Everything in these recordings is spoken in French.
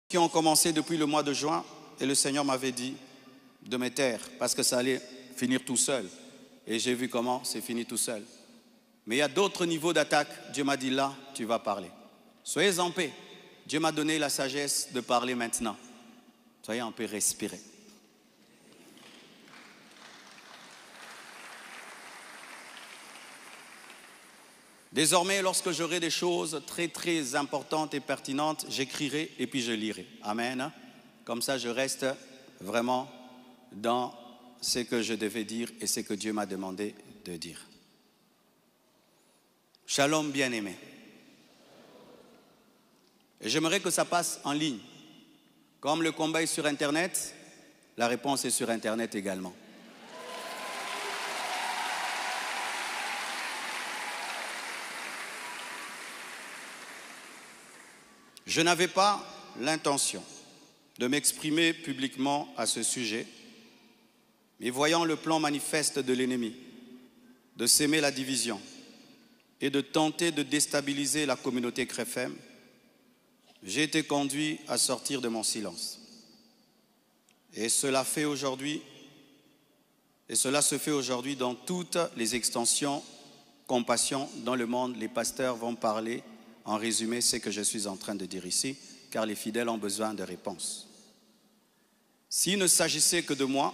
qui ont commencé depuis le mois de juin et le Seigneur m'avait dit de me taire parce que ça allait finir tout seul. Et j'ai vu comment c'est fini tout seul. Mais il y a d'autres niveaux d'attaque. Dieu m'a dit là, tu vas parler. Soyez en paix. Dieu m'a donné la sagesse de parler maintenant. Soyez en paix, respirez. Désormais, lorsque j'aurai des choses très très importantes et pertinentes, j'écrirai et puis je lirai. Amen. Comme ça, je reste vraiment dans ce que je devais dire et ce que Dieu m'a demandé de dire. Shalom bien-aimé. Et j'aimerais que ça passe en ligne. Comme le combat est sur Internet, la réponse est sur Internet également. Je n'avais pas l'intention de m'exprimer publiquement à ce sujet, mais voyant le plan manifeste de l'ennemi, de s'aimer la division et de tenter de déstabiliser la communauté CREFEM, j'ai été conduit à sortir de mon silence. Et cela se fait aujourd'hui dans toutes les extensions compassion dans le monde. Les pasteurs vont parler en résumé ce que je suis en train de dire ici, car les fidèles ont besoin de réponses. S'il ne s'agissait que de moi,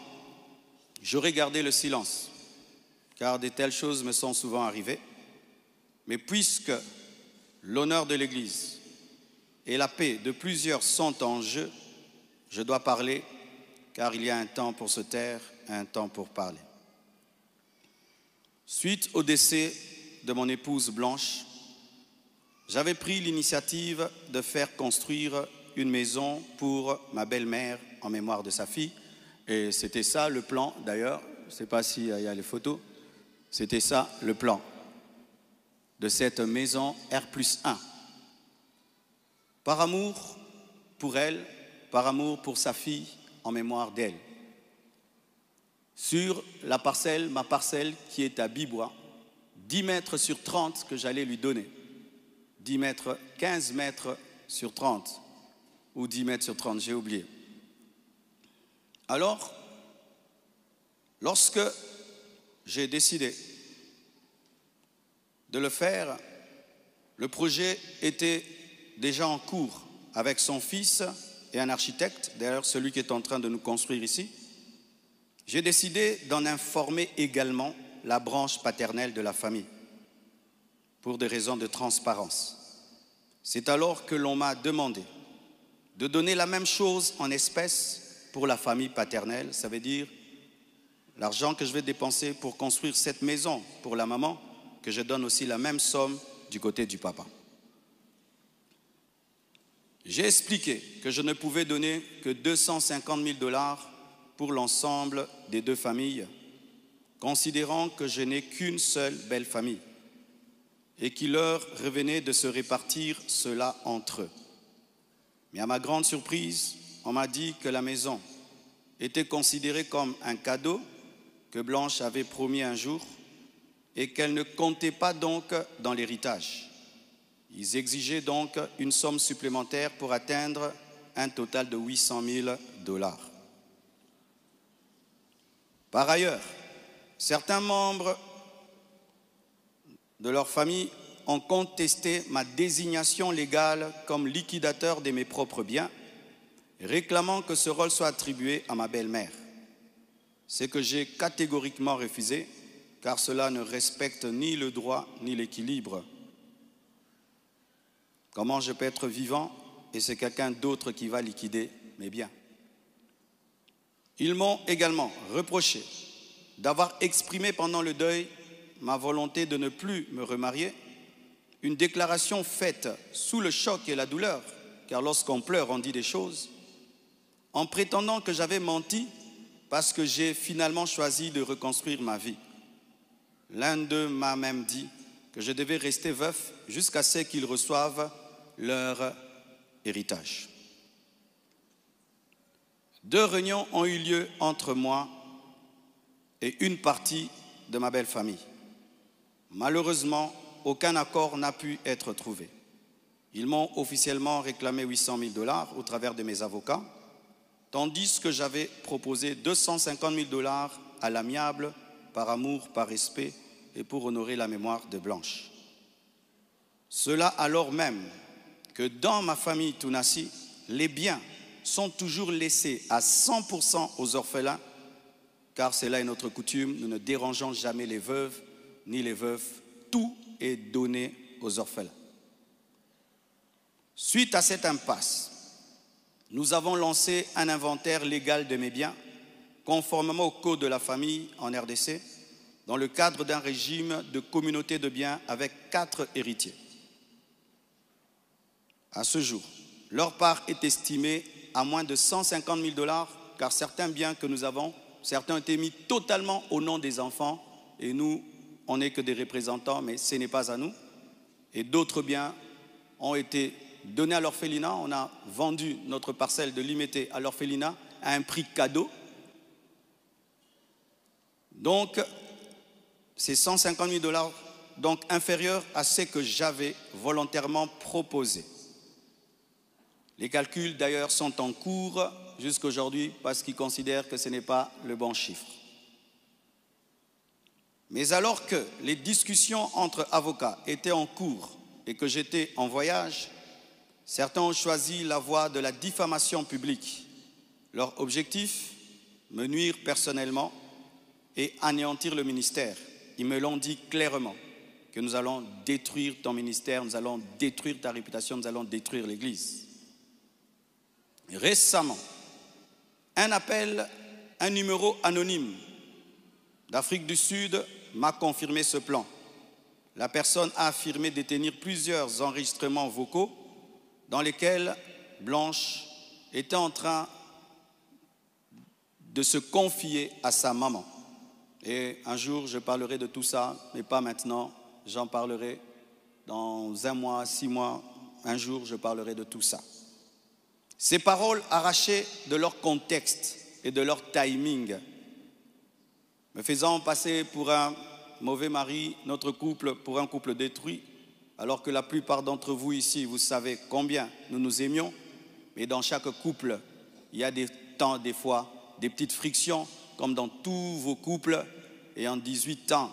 j'aurais gardé le silence, car de telles choses me sont souvent arrivées. Mais puisque l'honneur de l'Église et la paix de plusieurs sont en jeu, je dois parler, car il y a un temps pour se taire, un temps pour parler. Suite au décès de mon épouse Blanche, j'avais pris l'initiative de faire construire une maison pour ma belle-mère en mémoire de sa fille. Et c'était ça le plan, d'ailleurs, je ne sais pas s'il y a les photos, c'était ça le plan de cette maison R+1. Par amour pour elle, par amour pour sa fille, en mémoire d'elle. Sur la parcelle, ma parcelle qui est à Bibois, 10 mètres sur 30 que j'allais lui donner. 10 mètres, 15 mètres sur 30, ou 10 mètres sur 30, j'ai oublié. Alors, lorsque j'ai décidé de le faire, le projet était déjà en cours avec son fils et un architecte, d'ailleurs celui qui est en train de nous construire ici. J'ai décidé d'en informer également la branche paternelle de la famille, pour des raisons de transparence. C'est alors que l'on m'a demandé de donner la même chose en espèces pour la famille paternelle. Ça veut dire l'argent que je vais dépenser pour construire cette maison pour la maman, que je donne aussi la même somme du côté du papa. J'ai expliqué que je ne pouvais donner que 250 000 $ pour l'ensemble des deux familles, considérant que je n'ai qu'une seule belle famille et qu'il leur revenait de se répartir cela entre eux. Mais à ma grande surprise, on m'a dit que la maison était considérée comme un cadeau que Blanche avait promis un jour et qu'elle ne comptait pas donc dans l'héritage. Ils exigeaient donc une somme supplémentaire pour atteindre un total de 800 000 $. Par ailleurs, certains membres de leur famille ont contesté ma désignation légale comme liquidateur de mes propres biens, réclamant que ce rôle soit attribué à ma belle-mère. Ce que j'ai catégoriquement refusé, car cela ne respecte ni le droit ni l'équilibre. Comment je peux être vivant et c'est quelqu'un d'autre qui va liquider mes biens? Ils m'ont également reproché d'avoir exprimé pendant le deuil ma volonté de ne plus me remarier, une déclaration faite sous le choc et la douleur, car lorsqu'on pleure, on dit des choses, en prétendant que j'avais menti parce que j'ai finalement choisi de reconstruire ma vie. L'un d'eux m'a même dit que je devais rester veuf jusqu'à ce qu'ils reçoivent leur héritage. 2 réunions ont eu lieu entre moi et une partie de ma belle famille. Malheureusement, aucun accord n'a pu être trouvé. Ils m'ont officiellement réclamé 800 000 $ au travers de mes avocats, tandis que j'avais proposé 250 000 $ à l'amiable, par amour, par respect et pour honorer la mémoire de Blanche. Cela alors même que dans ma famille Tounassi, les biens sont toujours laissés à 100% aux orphelins, car c'est là est notre coutume, nous ne dérangeons jamais les veuves ni les veufs, tout est donné aux orphelins. Suite à cette impasse, nous avons lancé un inventaire légal de mes biens, conformément au code de la famille en RDC, dans le cadre d'un régime de communauté de biens avec 4 héritiers. À ce jour, leur part est estimée à moins de 150 000 $, car certains biens que nous avons, certains ont été mis totalement au nom des enfants, et nous, on n'est que des représentants, mais ce n'est pas à nous. Et d'autres biens ont été donnés à l'orphelinat. On a vendu notre parcelle de Limété à l'orphelinat à un prix cadeau. Donc, c'est 150 000 $, donc inférieur à ce que j'avais volontairement proposé. Les calculs d'ailleurs sont en cours jusqu'à aujourd'hui parce qu'ils considèrent que ce n'est pas le bon chiffre. Mais alors que les discussions entre avocats étaient en cours et que j'étais en voyage, certains ont choisi la voie de la diffamation publique. Leur objectif, me nuire personnellement et anéantir le ministère. Ils me l'ont dit clairement, que nous allons détruire ton ministère, nous allons détruire ta réputation, nous allons détruire l'Église. Récemment, un numéro anonyme d'Afrique du Sud m'a confirmé ce plan. La personne a affirmé détenir plusieurs enregistrements vocaux dans lesquels Blanche était en train de se confier à sa maman. Et un jour, je parlerai de tout ça, mais pas maintenant. J'en parlerai dans 1 mois, 6 mois. Un jour, je parlerai de tout ça. Ces paroles arrachées de leur contexte et de leur timing, me faisant passer pour un mauvais mari, notre couple pour un couple détruit, alors que la plupart d'entre vous ici, vous savez combien nous nous aimions, mais dans chaque couple, il y a des temps, des fois, des petites frictions, comme dans tous vos couples. Et en 18 ans,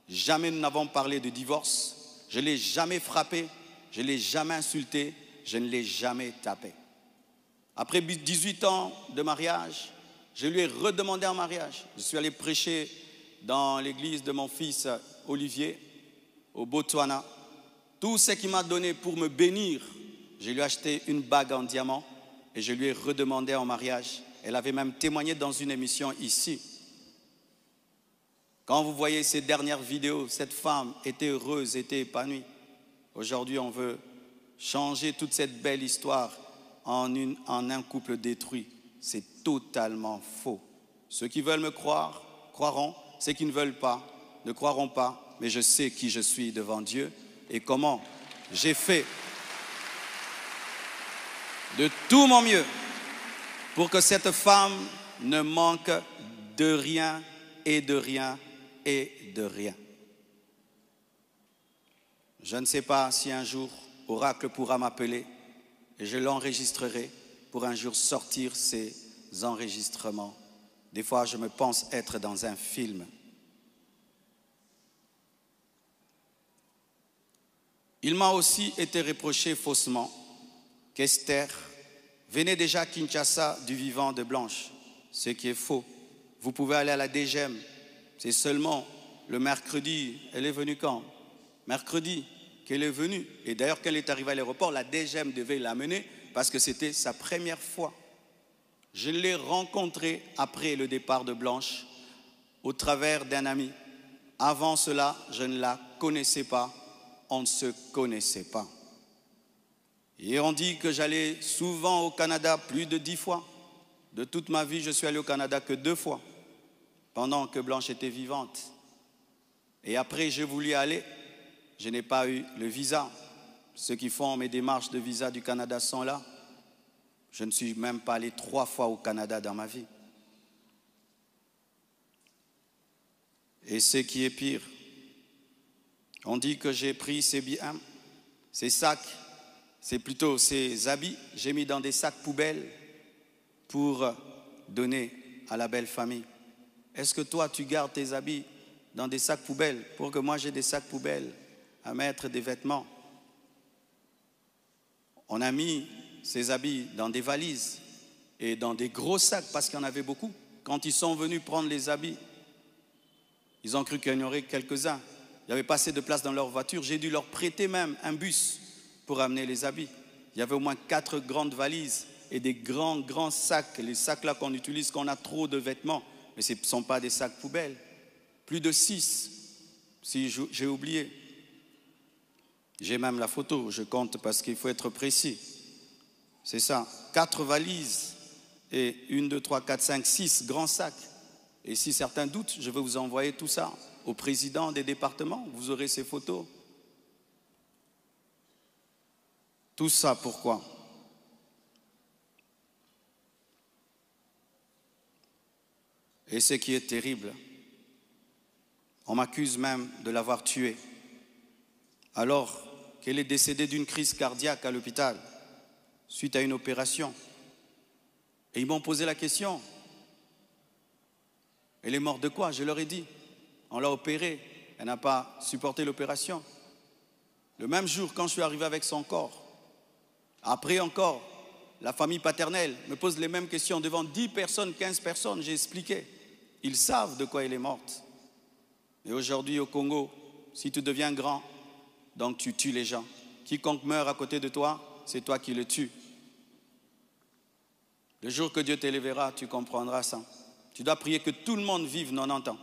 jamais nous n'avons parlé de divorce. Je ne l'ai jamais frappé, je ne l'ai jamais insulté, je ne l'ai jamais tapé. Après 18 ans de mariage, je lui ai redemandé en mariage. Je suis allé prêcher dans l'église de mon fils Olivier, au Botswana. Tout ce qu'il m'a donné pour me bénir, je lui ai acheté une bague en diamant et je lui ai redemandé en mariage. Elle avait même témoigné dans une émission ici. Quand vous voyez ces dernières vidéos, cette femme était heureuse, était épanouie. Aujourd'hui, on veut changer toute cette belle histoire en un couple détruit. C'est totalement faux. Ceux qui veulent me croire, croiront. Ceux qui ne veulent pas, ne croiront pas. Mais je sais qui je suis devant Dieu et comment j'ai fait de tout mon mieux pour que cette femme ne manque de rien et de rien et de rien. Je ne sais pas si un jour Oracle pourra m'appeler et je l'enregistrerai pour un jour sortir ces enregistrements. Des fois, je me pense être dans un film. Il m'a aussi été reproché faussement qu'Esther venait déjà à Kinshasa du vivant de Blanche, ce qui est faux. Vous pouvez aller à la DGM. C'est seulement le mercredi. Elle est venue quand? Mercredi qu'elle est venue. Et d'ailleurs, quand elle est arrivée à l'aéroport, la DGM devait l'amener parce que c'était sa première fois. Je l'ai rencontrée après le départ de Blanche au travers d'un ami. Avant cela, je ne la connaissais pas. On ne se connaissait pas. Et on dit que j'allais souvent au Canada plus de 10 fois. De toute ma vie, je suis allé au Canada que 2 fois. Pendant que Blanche était vivante. Et après, j'ai voulu aller, je n'ai pas eu le visa. Ceux qui font mes démarches de visa du Canada sont là. Je ne suis même pas allé 3 fois au Canada dans ma vie. Et ce qui est pire, on dit que j'ai pris ces biens, ces sacs, c'est plutôt ces habits, j'ai mis dans des sacs poubelles pour donner à la belle famille. Est-ce que toi, tu gardes tes habits dans des sacs poubelles pour que moi j'ai des sacs poubelles à mettre des vêtements? On a mis ces habits dans des valises et dans des gros sacs parce qu'il y en avait beaucoup. Quand ils sont venus prendre les habits, ils ont cru qu'il y en aurait quelques-uns. Il n'y avait pas assez de place dans leur voiture. J'ai dû leur prêter même un bus pour amener les habits. Il y avait au moins 4 grandes valises et des grands sacs. Les sacs là qu'on utilise quand on a trop de vêtements. Mais ce ne sont pas des sacs poubelles. Plus de 6, si j'ai oublié. J'ai même la photo, je compte parce qu'il faut être précis. C'est ça, 4 valises et 1, 2, 3, 4, 5, 6 grands sacs. Et si certains doutent, je vais vous envoyer tout ça au président des départements. Vous aurez ces photos. Tout ça, pourquoi? Et ce qui est terrible, on m'accuse même de l'avoir tué, alors qu'elle est décédée d'une crise cardiaque à l'hôpital, suite à une opération. Et ils m'ont posé la question, elle est morte de quoi? Je leur ai dit, on l'a opérée, elle n'a pas supporté l'opération. Le même jour, quand je suis arrivé avec son corps, après encore, la famille paternelle me pose les mêmes questions devant 10 personnes, 15 personnes, j'ai expliqué. Ils savent de quoi elle est morte. Et aujourd'hui au Congo, si tu deviens grand, donc tu tues les gens. Quiconque meurt à côté de toi, c'est toi qui le tues. Le jour que Dieu t'élèvera, tu comprendras ça. Tu dois prier que tout le monde vive 90 ans.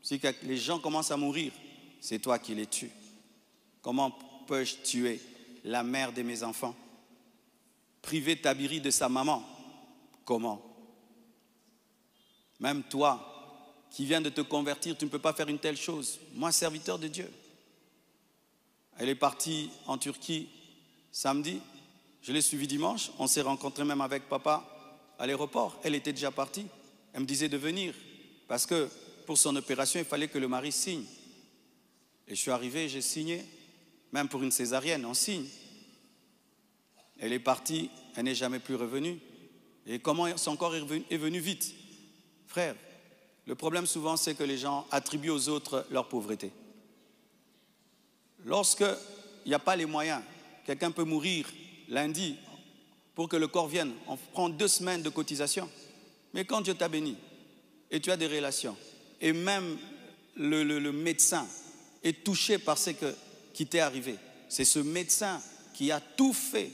Si les gens commencent à mourir, c'est toi qui les tues. Comment peux-je tuer la mère de mes enfants? Priver Tabiri de sa maman? Comment? Même toi, qui viens de te convertir, tu ne peux pas faire une telle chose. Moi, serviteur de Dieu. Elle est partie en Turquie samedi. Je l'ai suivie dimanche. On s'est rencontrés même avec papa à l'aéroport. Elle était déjà partie. Elle me disait de venir parce que pour son opération, il fallait que le mari signe. Et je suis arrivé, j'ai signé. Même pour une césarienne, on signe. Elle est partie, elle n'est jamais plus revenue. Et comment son corps est venu vite? Frère, le problème souvent, c'est que les gens attribuent aux autres leur pauvreté. Lorsqu'il n'y a pas les moyens, quelqu'un peut mourir lundi pour que le corps vienne. On prend 2 semaines de cotisation. Mais quand Dieu t'a béni et tu as des relations, et même le médecin est touché par ce qui t'est arrivé, c'est ce médecin qui a tout fait.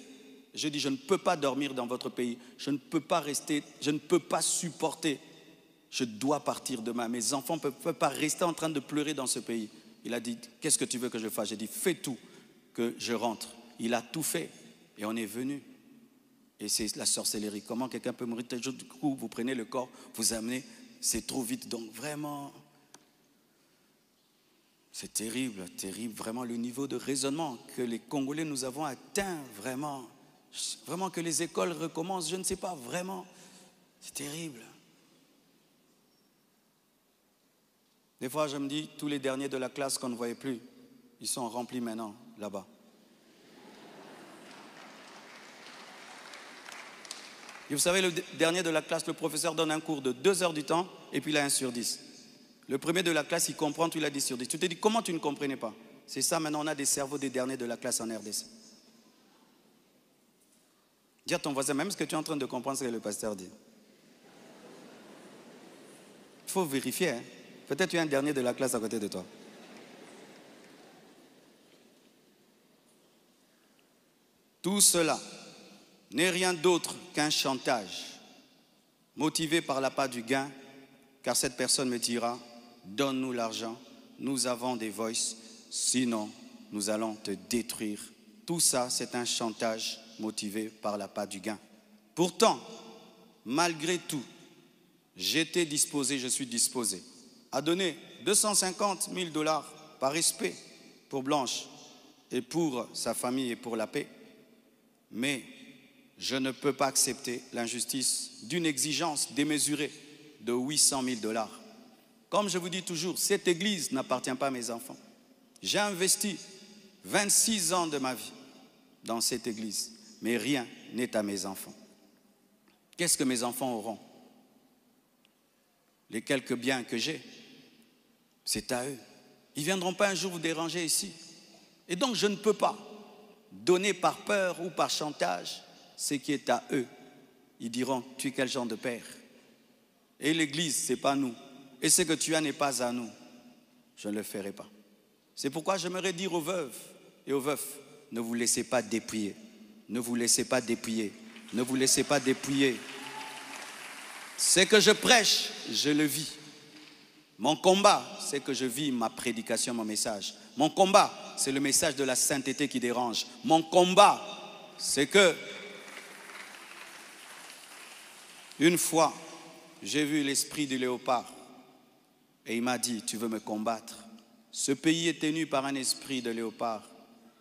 Je dis, je ne peux pas dormir dans votre pays, je ne peux pas rester, je ne peux pas supporter, je dois partir demain. Mes enfants ne peuvent pas rester en train de pleurer dans ce pays. Il a dit, qu'est-ce que tu veux que je fasse? J'ai dit, fais tout, que je rentre. Il a tout fait et on est venu. Et c'est la sorcellerie. Comment quelqu'un peut mourir tel jour? Du coup, vous prenez le corps, vous amenez, c'est trop vite. Donc vraiment, c'est terrible, terrible. Vraiment le niveau de raisonnement que les Congolais nous avons atteint, vraiment. Vraiment que les écoles recommencent, je ne sais pas, vraiment. C'est terrible. Des fois, je me dis, tous les derniers de la classe qu'on ne voyait plus, ils sont remplis maintenant, là-bas. Et vous savez, le dernier de la classe, le professeur donne un cours de 2 heures du temps, et puis il a 1 sur 10. Le premier de la classe, il comprend, tu l'as 10 sur 10. Tu te dis, comment tu ne comprenais pas? C'est ça, maintenant, on a des cerveaux des derniers de la classe en RDC. Dis à ton voisin, même ce que tu es en train de comprendre, ce que le pasteur dit. Il faut vérifier, hein. Peut-être tu es un dernier de la classe à côté de toi. Tout cela n'est rien d'autre qu'un chantage, motivé par l'appât du gain, car cette personne me dira, donne-nous l'argent, nous avons des voices, sinon nous allons te détruire. Tout ça, c'est un chantage motivé par l'appât du gain. Pourtant, malgré tout, j'étais disposé, je suis disposé à donner 250 000 $ par respect pour Blanche et pour sa famille et pour la paix. Mais je ne peux pas accepter l'injustice d'une exigence démesurée de 800 000 $. Comme je vous dis toujours, cette église n'appartient pas à mes enfants. J'ai investi 26 ans de ma vie dans cette église, mais rien n'est à mes enfants. Qu'est-ce que mes enfants auront? Les quelques biens que j'ai, c'est à eux. Ils ne viendront pas un jour vous déranger ici. Et donc je ne peux pas donner par peur ou par chantage ce qui est à eux. Ils diront, tu es quel genre de père? Et l'église, ce n'est pas nous. Et ce que tu as n'est pas à nous. Je ne le ferai pas. C'est pourquoi j'aimerais dire aux veuves et aux veufs, ne vous laissez pas dépouiller. Ne vous laissez pas dépouiller. Ne vous laissez pas dépouiller. Ce que je prêche, je le vis. Mon combat, c'est que je vis ma prédication, mon message. Mon combat, c'est le message de la sainteté qui dérange. Mon combat, c'est que une fois, j'ai vu l'esprit du léopard et il m'a dit, tu veux me combattre? Ce pays est tenu par un esprit de léopard,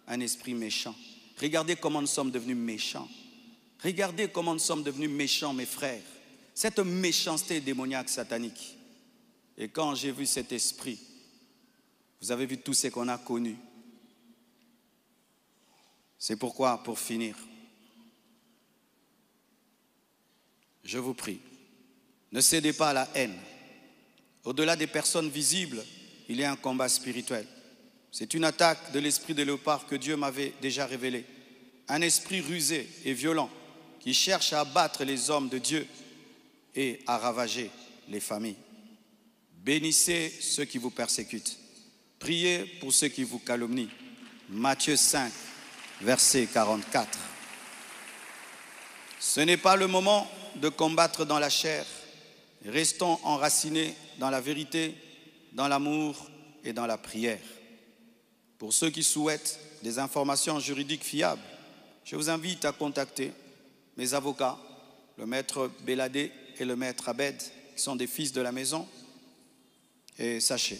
un esprit méchant. Regardez comment nous sommes devenus méchants. Regardez comment nous sommes devenus méchants, mes frères. Cette méchanceté démoniaque satanique. Et quand j'ai vu cet esprit, vous avez vu tout ce qu'on a connu. C'est pourquoi, pour finir, je vous prie, ne cédez pas à la haine. Au-delà des personnes visibles, il y a un combat spirituel. C'est une attaque de l'esprit de léopard que Dieu m'avait déjà révélé. Un esprit rusé et violent qui cherche à abattre les hommes de Dieu et à ravager les familles. Bénissez ceux qui vous persécutent. Priez pour ceux qui vous calomnient. Matthieu 5, verset 44. Ce n'est pas le moment de combattre dans la chair. Restons enracinés dans la vérité, dans l'amour et dans la prière. Pour ceux qui souhaitent des informations juridiques fiables, je vous invite à contacter mes avocats, le maître Béladé et le maître Abed, qui sont des fils de la maison. Et sachez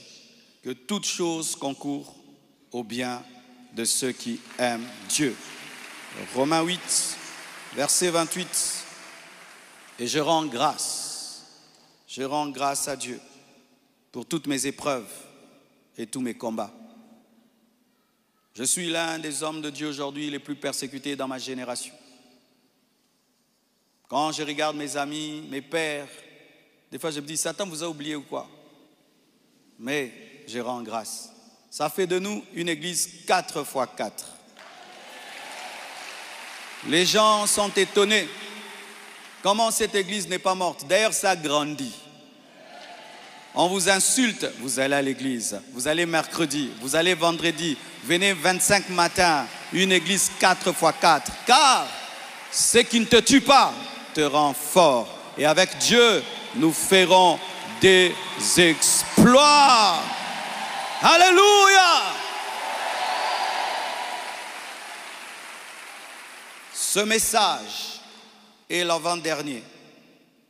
que toute chose concourt au bien de ceux qui aiment Dieu. Romains 8, verset 28. Et je rends grâce à Dieu pour toutes mes épreuves et tous mes combats. Je suis l'un des hommes de Dieu aujourd'hui les plus persécutés dans ma génération. Quand je regarde mes amis, mes pères, des fois je me dis, Satan vous a oublié ou quoi? Mais je rends grâce. Ça fait de nous une église 4x4. Les gens sont étonnés. Comment cette église n'est pas morte? D'ailleurs, ça grandit. On vous insulte, vous allez à l'église. Vous allez mercredi, vous allez vendredi. Venez 25 matins, une église 4x4. Car ce qui ne te tue pas te rend fort. Et avec Dieu, nous ferons des exploits. Alléluia! Ce message est l'avant-dernier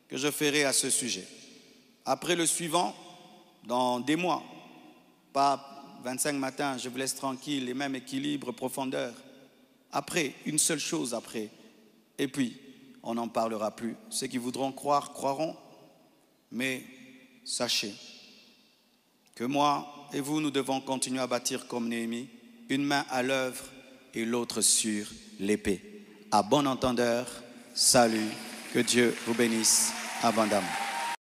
que je ferai à ce sujet. Après le suivant, dans des mois, pas 25 matins, je vous laisse tranquille, les mêmes équilibres, profondeur. Après, une seule chose après. Et puis, on n'en parlera plus. Ceux qui voudront croire, croiront. Mais sachez que moi et vous, nous devons continuer à bâtir comme Néhémie, une main à l'œuvre et l'autre sur l'épée. À bon entendeur, salut, que Dieu vous bénisse abondamment.